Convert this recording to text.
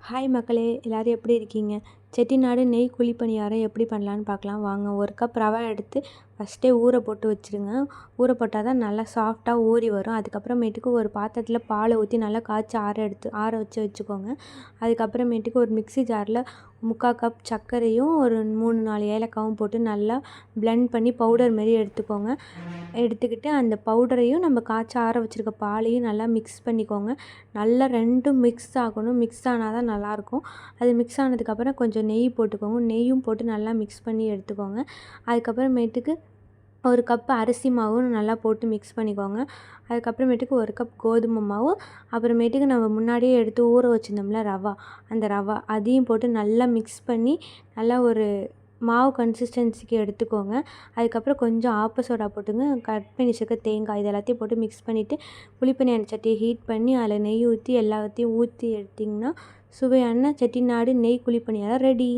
Hi மக்களே, எல்லோரும் எப்படி இருக்கீங்க? செட்டிநாடு நெய் குழிப்பணியாரம் எப்படி பண்ணலான்னு பார்க்கலாம் வாங்க. 1 கப் ரவை எடுத்து ஃபஸ்ட்டே ஊற போட்டு வச்சுருங்க. ஊற போட்டால் தான் நல்லா சாஃப்டாக ஊறி வரும். அதுக்கப்புறமேட்டுக்கு ஒரு பாத்திரத்தில் பாலை ஊற்றி நல்லா காய்ச்சி ஆற வச்சு வச்சுக்கோங்க. அதுக்கப்புறமேட்டுக்கு ஒரு மிக்ஸி ஜாரில் 3/4 கப் சர்க்கரையும் ஒரு 3-4 ஏலக்காவும் போட்டு நல்லா பிளெண்ட் பண்ணி பவுடர் மாரி எடுத்துக்கோங்க. எடுத்துக்கிட்டு அந்த பவுடரையும் நம்ம காய்ச்சி ஆற வச்சுருக்க பாலையும் நல்லா மிக்ஸ் பண்ணிக்கோங்க. நல்லா 2ம் மிக்ஸ் ஆகணும். மிக்ஸ் ஆனால் தான் நல்லாயிருக்கும். அது மிக்ஸ் ஆனதுக்கப்புறம் கொஞ்சம் நெய் போட்டுக்கோங்க. நெய்யும் போட்டு நல்லா மிக்ஸ் பண்ணி எடுத்துக்கோங்க. அதுக்கப்புறமேட்டுக்கு 1 கப் அரிசி மாவும் நல்லா போட்டு மிக்ஸ் பண்ணிக்கோங்க. அதுக்கப்புறமேட்டுக்கு 1 கப் கோதுமை மாவு, அப்புறமேட்டுக்கு நம்ம முன்னாடியே எடுத்து ஊற வச்சுருந்தோம்ல அந்த ரவா அதையும் போட்டு நல்லா மிக்ஸ் பண்ணி நல்லா ஒரு மாவு கன்சிஸ்டன்சிக்கு எடுத்துக்கோங்க. அதுக்கப்புறம் கொஞ்சம் ஆப்ப சோடா போட்டுங்க. கட் பண்ணி வச்சுருக்க தேங்காய் இது எல்லாத்தையும் போட்டு மிக்ஸ் பண்ணிவிட்டு குழிப்பணியார சட்டியை ஹீட் பண்ணி அதில் நெய் ஊற்றி எல்லாத்தையும் ஊற்றி எடுத்திங்கன்னா சுவையான செட்டிநாடு நெய் குழிப்பணியாரம் ரெடி.